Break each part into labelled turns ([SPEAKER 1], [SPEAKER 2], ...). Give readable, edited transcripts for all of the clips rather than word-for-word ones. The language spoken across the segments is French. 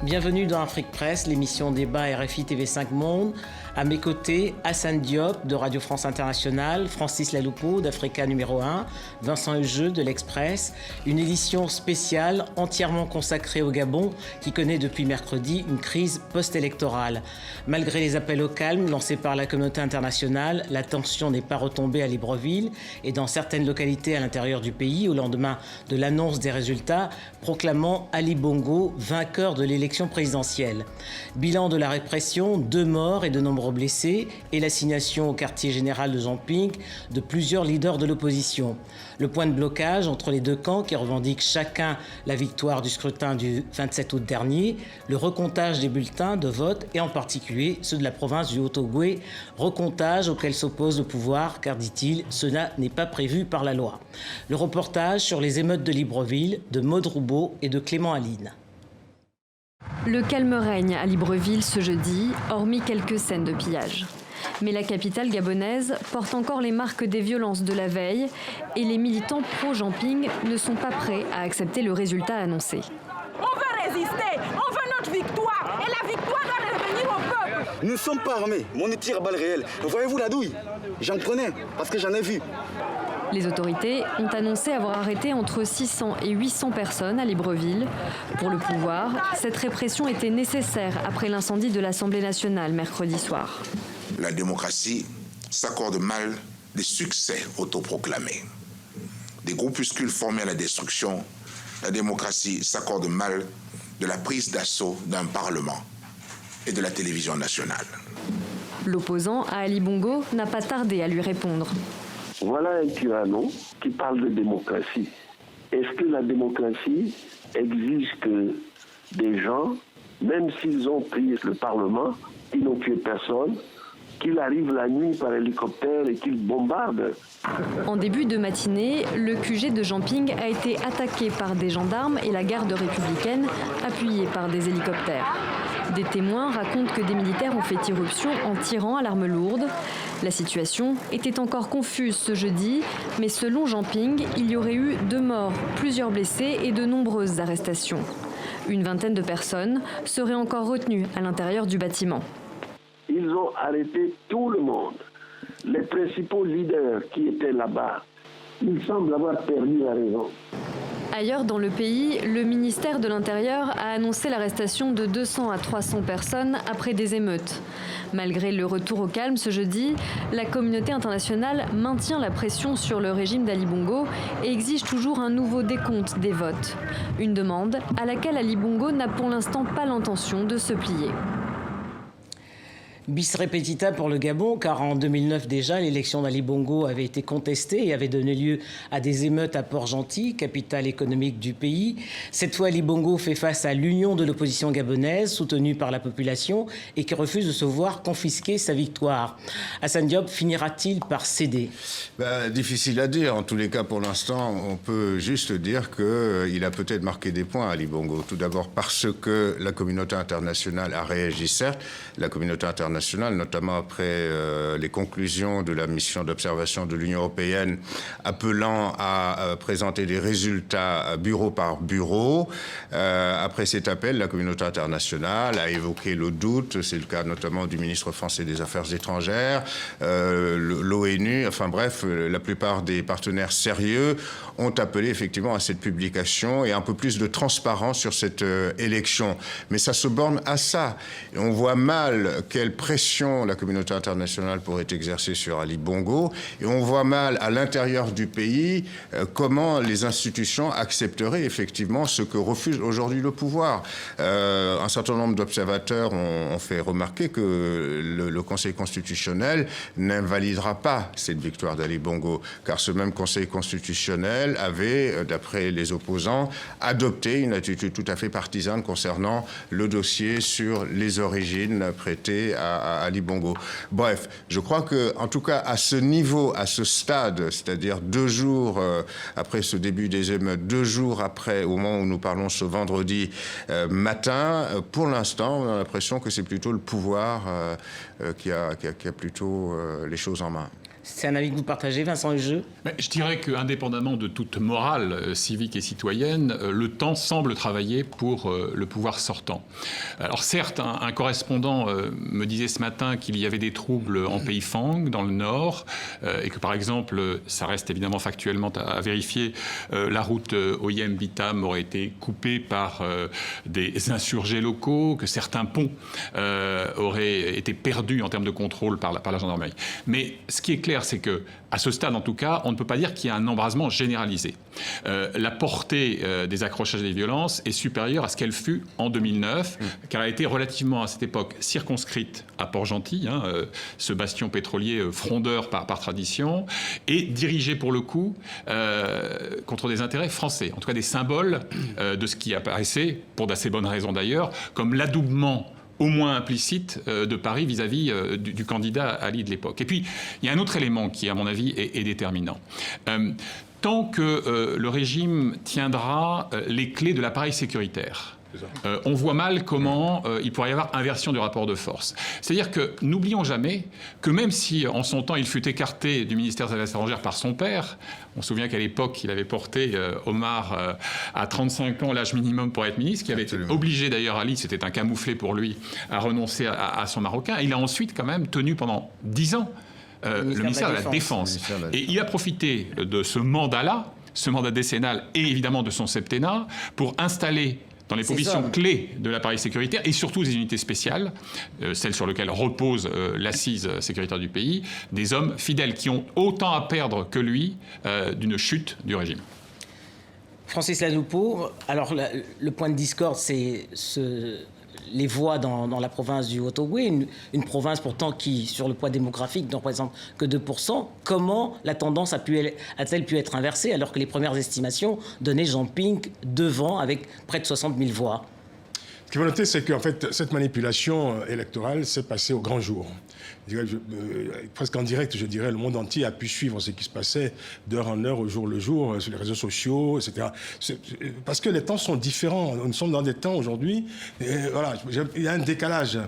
[SPEAKER 1] Bienvenue dans Afrique Presse, l'émission débat RFI TV5 Monde. À mes côtés, Hassan Diop de Radio France Internationale, Francis Laloupeau d'Africa numéro 1, Vincent Eugeux de l'Express. Une édition spéciale entièrement consacrée au Gabon qui connaît depuis mercredi une crise post-électorale. Malgré les appels au calme lancés par la communauté internationale, la tension n'est pas retombée à Libreville et dans certaines localités à l'intérieur du pays au lendemain de l'annonce des résultats proclamant Ali Bongo vainqueur de l'élection présidentielle. Bilan de la répression, 2 morts et de nombreux blessés et l'assignation au quartier général de Jamping de plusieurs leaders de l'opposition. Le point de blocage entre les deux camps qui revendiquent chacun la victoire du scrutin du 27 août dernier, le recomptage des bulletins de vote et en particulier ceux de la province du Haut-Ogooué, recomptage auquel s'oppose le pouvoir car, dit-il, cela n'est pas prévu par la loi. Le reportage sur les émeutes de Libreville de Maud Roubaud et de Clément Aline.
[SPEAKER 2] Le calme règne à Libreville ce jeudi, hormis quelques scènes de pillage. Mais la capitale gabonaise porte encore les marques des violences de la veille et les militants pro-Jamping ne sont pas prêts à accepter le résultat annoncé.
[SPEAKER 3] On veut résister, on veut notre victoire et la victoire doit revenir au peuple.
[SPEAKER 4] Nous ne sommes pas armés, mais on tire à balles réelles. Voyez-vous la douille? J'en connais parce que j'en ai vu.
[SPEAKER 2] Les autorités ont annoncé avoir arrêté entre 600 et 800 personnes à Libreville. Pour le pouvoir, cette répression était nécessaire après l'incendie de l'Assemblée nationale mercredi soir.
[SPEAKER 5] La démocratie s'accorde mal des succès autoproclamés. Des groupuscules formés à la destruction, la démocratie s'accorde mal de la prise d'assaut d'un parlement et de la télévision nationale.
[SPEAKER 2] L'opposant à Ali Bongo n'a pas tardé à lui répondre.
[SPEAKER 6] Voilà un tyrannon qui parle de démocratie. Est-ce que la démocratie exige que des gens, même s'ils ont pris le Parlement, ils n'ont tué personne, qu'ils arrivent la nuit par hélicoptère et qu'ils bombardent?
[SPEAKER 2] En début de matinée, le QG de Jamping a été attaqué par des gendarmes et la garde républicaine, appuyée par des hélicoptères. Des témoins racontent que des militaires ont fait irruption en tirant à l'arme lourde. La situation était encore confuse ce jeudi, mais selon Jamping, il y aurait eu 2 morts, plusieurs blessés et de nombreuses arrestations. Une vingtaine de personnes seraient encore retenues à l'intérieur du bâtiment.
[SPEAKER 6] Ils ont arrêté tout le monde. Les principaux leaders qui étaient là-bas, ils semblent avoir perdu la raison.
[SPEAKER 2] Ailleurs dans le pays, le ministère de l'Intérieur a annoncé l'arrestation de 200 à 300 personnes après des émeutes. Malgré le retour au calme ce jeudi, la communauté internationale maintient la pression sur le régime d'Ali Bongo et exige toujours un nouveau décompte des votes. Une demande à laquelle Ali Bongo n'a pour l'instant pas l'intention de se plier.
[SPEAKER 1] Bis repetita pour le Gabon, car en 2009 déjà, l'élection d'Ali Bongo avait été contestée et avait donné lieu à des émeutes à Port-Gentil, capitale économique du pays. Cette fois, Ali Bongo fait face à l'union de l'opposition gabonaise, soutenue par la population, et qui refuse de se voir confisquer sa victoire. Hassan Diop finira-t-il par céder?
[SPEAKER 7] Difficile à dire. En tous les cas, pour l'instant, on peut juste dire qu'il a peut-être marqué des points, Ali Bongo. Tout d'abord parce que la communauté internationale a réagi, certes. La communauté internationale, notamment après les conclusions de la mission d'observation de l'Union européenne, appelant à présenter des résultats bureau par bureau. Après cet appel, la communauté internationale a évoqué le doute, c'est le cas notamment du ministre français des Affaires étrangères, l'ONU, enfin bref, la plupart des partenaires sérieux ont appelé effectivement à cette publication et un peu plus de transparence sur cette élection. Mais ça se borne à ça. Et on voit mal quelle pression la communauté internationale pourrait exercer sur Ali Bongo et on voit mal à l'intérieur du pays comment les institutions accepteraient effectivement ce que refuse aujourd'hui le pouvoir. Un certain nombre d'observateurs ont fait remarquer que le Conseil constitutionnel n'invalidera pas cette victoire d'Ali Bongo, car ce même Conseil constitutionnel avait, d'après les opposants, adopté une attitude tout à fait partisane concernant le dossier sur les origines prêtées à Ali Bongo. Bref, je crois que, en tout cas, à ce niveau, à ce stade, c'est-à-dire 2 jours après ce début des émeutes, 2 jours après, au moment où nous parlons ce vendredi matin, pour l'instant, on a l'impression que c'est plutôt le pouvoir qui a plutôt les choses en main.
[SPEAKER 1] C'est un avis que vous partagez, Vincent Hugeux?
[SPEAKER 8] Je dirais qu'indépendamment de toute morale civique et citoyenne, le temps semble travailler pour le pouvoir sortant. Alors certes, un correspondant me disait ce matin qu'il y avait des troubles en pays Fang, dans le nord, et que par exemple, ça reste évidemment factuellement à vérifier, la route Oyem-Bitam aurait été coupée par des insurgés locaux, que certains ponts auraient été perdus en termes de contrôle par la gendarmerie. Mais ce qui est clair, c'est qu'à ce stade, en tout cas, on ne peut pas dire qu'il y a un embrasement généralisé. La portée des accrochages et des violences est supérieure à ce qu'elle fut en 2009, car elle a été relativement, à cette époque, circonscrite à Port-Gentil, ce bastion pétrolier frondeur par tradition, et dirigée pour le coup contre des intérêts français, en tout cas des symboles de ce qui apparaissait, pour d'assez bonnes raisons d'ailleurs, comme l'adoubement au moins implicite de Paris vis-à-vis du candidat Ali de l'époque. Et puis, il y a un autre élément qui, à mon avis, est déterminant. Tant que le régime tiendra les clés de l'appareil sécuritaire, on voit mal comment il pourrait y avoir inversion du rapport de force. C'est-à-dire que n'oublions jamais que même si en son temps il fut écarté du ministère des Affaires étrangères par son père, on se souvient qu'à l'époque il avait porté Omar à 35 ans l'âge minimum pour être ministre, qui avait obligé d'ailleurs Ali, c'était un camouflet pour lui, à renoncer à son marocain. Il a ensuite quand même tenu pendant 10 ans le ministère de la Défense. Et il a profité de ce mandat-là, ce mandat décennal et évidemment de son septennat, pour installer dans les positions clés de l'appareil sécuritaire et surtout des unités spéciales, celles sur lesquelles repose l'assise sécuritaire du pays, des hommes fidèles qui ont autant à perdre que lui d'une chute du régime.
[SPEAKER 1] Francis Laloupeau, alors le point de discorde, c'est les voix dans la province du Haut-Ogooué, une province pourtant qui, sur le poids démographique, n'en représente que 2%. Comment la tendance a-t-elle pu être inversée alors que les premières estimations donnaient Jean Ping devant avec près de 60 000 voix?
[SPEAKER 9] Ce qu'il faut noter, c'est qu'en fait, cette manipulation électorale s'est passée au grand jour. Presque en direct, je dirais, le monde entier a pu suivre ce qui se passait d'heure en heure, au jour le jour, sur les réseaux sociaux, etc. Parce que les temps sont différents. Nous sommes dans des temps aujourd'hui, voilà, il y a un décalage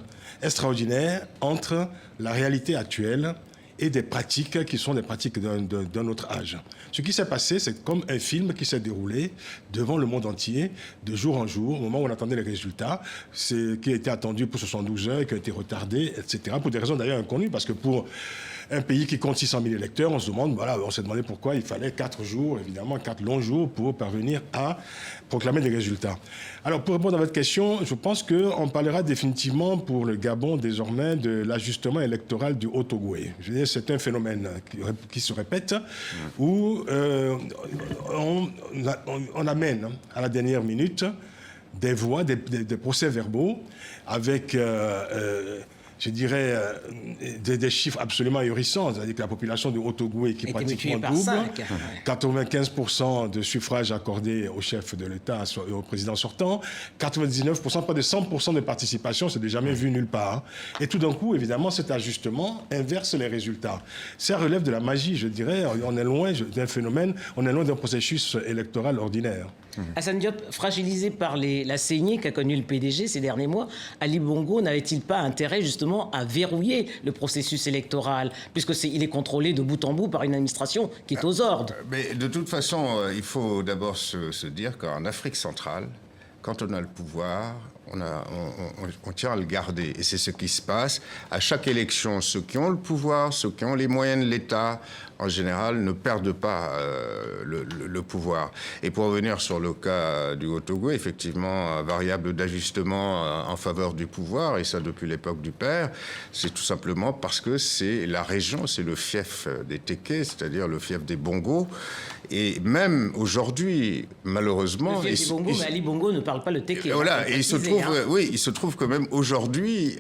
[SPEAKER 9] extraordinaire entre la réalité actuelle et des pratiques qui sont des pratiques d'un autre âge. Ce qui s'est passé, c'est comme un film qui s'est déroulé devant le monde entier, de jour en jour, au moment où on attendait les résultats, qui a été attendu pour 72 heures, qui a été retardé, etc., pour des raisons d'ailleurs inconnues, parce que pour un pays qui compte 600 000 électeurs, on se demande, voilà, on s'est demandé pourquoi il fallait 4 jours, évidemment, 4 longs jours pour parvenir à proclamer des résultats. Alors, pour répondre à votre question, je pense qu'on parlera définitivement pour le Gabon désormais de l'ajustement électoral du Haut-Ogooué. Je veux dire, c'est un phénomène qui se répète, où on amène à la dernière minute des voix, des procès-verbaux avec je dirais, des chiffres absolument ahurissants. C'est-à-dire que la population du Haut-Ogooué qui pratiquement double, 95% de suffrages accordés au chef de l'État, au président sortant, 99%, pas de 100% de participation, c'est jamais vu nulle part. Et tout d'un coup, évidemment, cet ajustement inverse les résultats. Ça relève de la magie, je dirais. On est loin d'un phénomène, on est loin d'un processus électoral ordinaire.
[SPEAKER 1] Assane Diop, fragilisé par la saignée qu'a connue le PDG ces derniers mois, Ali Bongo n'avait-il pas intérêt justement à verrouiller le processus électoral, puisqu'il est contrôlé de bout en bout par une administration qui est aux ordres?
[SPEAKER 7] Mais de toute façon, il faut d'abord se dire qu'en Afrique centrale, quand on a le pouvoir, on tient à le garder. Et c'est ce qui se passe. À chaque élection, ceux qui ont le pouvoir, ceux qui ont les moyens de l'État, en général, ne perdent pas le pouvoir. Et pour revenir sur le cas du Haut-Ogooué, effectivement, variable d'ajustement en faveur du pouvoir, et ça depuis l'époque du père, c'est tout simplement parce que c'est la région, c'est le fief des Tékés, c'est-à-dire le fief des Bongos. Et même aujourd'hui, malheureusement...
[SPEAKER 1] Le fief des Bongos, mais Ali Bongo ne parle pas le Téké.
[SPEAKER 7] Voilà, et il se trouve que même aujourd'hui,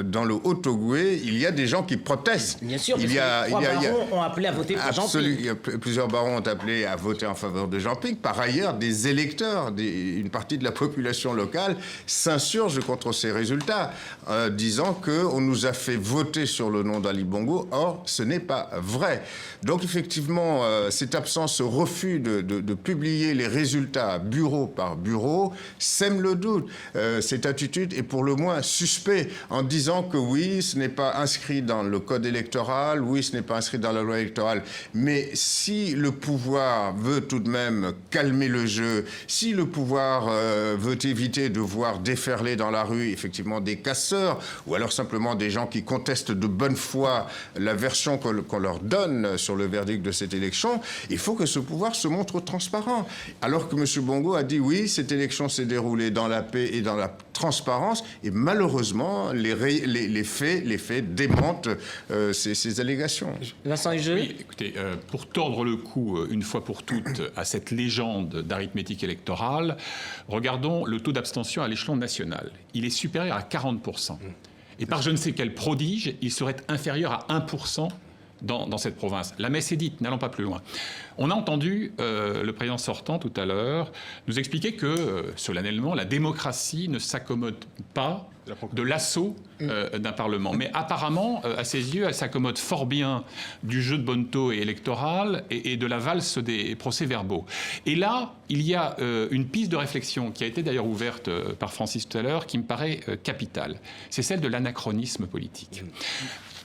[SPEAKER 7] dans le Haut-Ogooué, il y a des gens qui protestent.
[SPEAKER 1] Bien sûr, trois barons ont appelé à voter pour Jean Ping.
[SPEAKER 7] Plusieurs barons ont appelé à voter en faveur de Jean Ping. Par ailleurs, des électeurs, une partie de la population locale s'insurge contre ces résultats, disant qu'on nous a fait voter sur le nom d'Ali Bongo. Or, ce n'est pas vrai. Donc, effectivement, cette absence, ce refus de publier les résultats bureau par bureau sème le doute. Cette attitude est pour le moins suspecte en disant que oui, ce n'est pas inscrit dans le code électoral, oui, ce n'est pas inscrit dans la loi électorale. Mais si le pouvoir veut tout de même calmer le jeu, si le pouvoir veut éviter de voir déferler dans la rue effectivement des casseurs ou alors simplement des gens qui contestent de bonne foi la version qu'on leur donne sur le verdict de cette élection, il faut que ce pouvoir se montre transparent. Alors que M. Bongo a dit oui, cette élection s'est déroulée dans la paix et dans la transparence, et malheureusement, les faits démentent ces allégations.
[SPEAKER 1] Vincent Hugeux.
[SPEAKER 8] Oui, écoutez, pour tordre le cou une fois pour toutes à cette légende d'arithmétique électorale, regardons le taux d'abstention à l'échelon national. Il est supérieur à 40%. Et par je ne sais quel prodige, il serait inférieur à 1% dans cette province. La messe est dite, n'allons pas plus loin. On a entendu le président sortant tout à l'heure nous expliquer que, solennellement, la démocratie ne s'accommode pas de l'assaut d'un Parlement. Mais apparemment, à ses yeux, elle s'accommode fort bien du jeu de bonneteau et électoral et de la valse des procès-verbaux. Et là, il y a une piste de réflexion qui a été d'ailleurs ouverte par Francis tout à l'heure, qui me paraît capitale. C'est celle de l'anachronisme politique.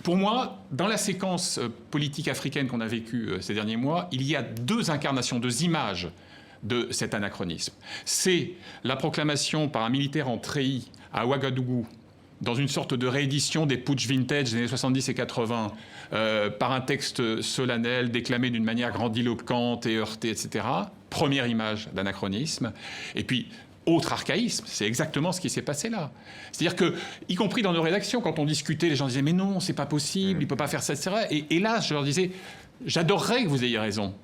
[SPEAKER 8] Pour moi, dans la séquence politique africaine qu'on a vécue ces derniers mois, il y a deux incarnations, deux images de cet anachronisme. C'est la proclamation par un militaire en treillis à Ouagadougou, dans une sorte de réédition des putsch vintage des années 70 et 80, par un texte solennel, déclamé d'une manière grandiloquente et heurtée, etc. Première image d'anachronisme. Et puis, autre archaïsme, c'est exactement ce qui s'est passé là. C'est-à-dire que, y compris dans nos rédactions, quand on discutait, les gens disaient « mais non, c'est pas possible, il peut pas faire ça, etc. » Et là, je leur disais « j'adorerais que vous ayez raison. »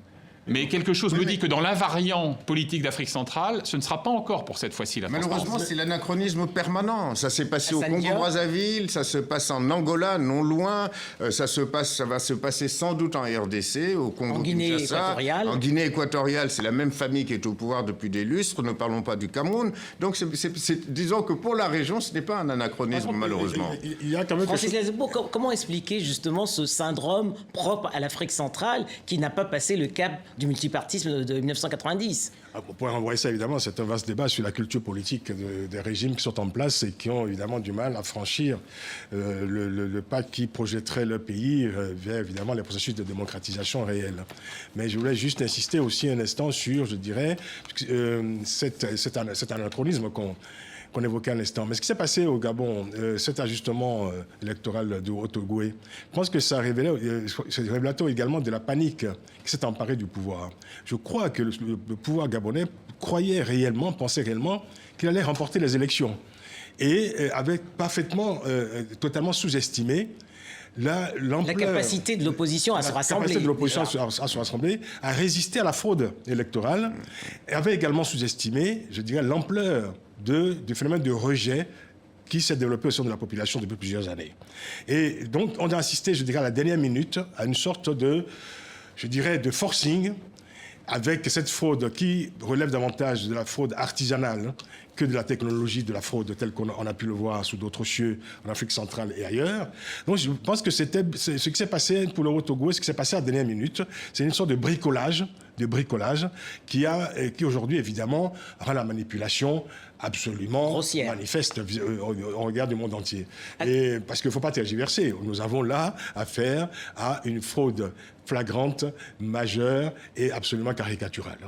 [SPEAKER 8] Mais quelque chose me dit que dans l'invariant politique d'Afrique centrale, ce ne sera pas encore pour cette fois-ci la transparence.
[SPEAKER 7] Malheureusement, c'est l'anachronisme permanent. Ça s'est passé au Congo-Brazzaville, ça se passe en Angola, non loin, ça va se passer sans doute en RDC, au Congo,
[SPEAKER 1] en Guinée équatoriale.
[SPEAKER 7] En Guinée équatoriale, c'est la même famille qui est au pouvoir depuis des lustres, ne parlons pas du Cameroun. Donc, disons que pour la région, ce n'est pas un anachronisme, malheureusement.
[SPEAKER 9] Il y a quand même
[SPEAKER 1] Francis Lazebo, comment expliquer justement ce syndrome propre à l'Afrique centrale qui n'a pas passé le cap du multipartisme de 1990.
[SPEAKER 9] On pourrait renvoyer ça, évidemment, c'est un vaste débat sur la culture politique des régimes qui sont en place et qui ont évidemment du mal à franchir le pas qui projetterait leur pays vers, évidemment, les processus de démocratisation réels. Mais je voulais juste insister aussi un instant sur, je dirais, cet anachronisme qu'on évoquait à l'instant. Mais ce qui s'est passé au Gabon, cet ajustement électoral de Haut-Ogooué, je pense que ça c'est révélateur également de la panique qui s'est emparée du pouvoir. Je crois que le pouvoir gabonais croyait réellement, pensait réellement qu'il allait remporter les élections et avait parfaitement, totalement sous-estimé la
[SPEAKER 1] capacité de l'opposition à se rassembler. La capacité de l'opposition
[SPEAKER 9] à se rassembler, à résister à la fraude électorale, et avait également sous-estimé, je dirais, l'ampleur du phénomène de rejet qui s'est développé au sein de la population depuis plusieurs années. Et donc, on a assisté, je dirais, à la dernière minute, à une sorte de, je dirais, de forcing, avec cette fraude qui relève davantage de la fraude artisanale que de la technologie de la fraude telle qu'on a pu le voir sous d'autres cieux en Afrique centrale et ailleurs. Donc je pense que ce qui s'est passé pour le Haut-Togo, ce qui s'est passé à la dernière minute, c'est une sorte de bricolage qui aujourd'hui, évidemment, rend la manipulation absolument
[SPEAKER 1] grossière,
[SPEAKER 9] manifeste au regard du monde entier. Et parce qu'il ne faut pas tergiverser. Nous avons là affaire à une fraude flagrante, majeure et absolument caricaturale.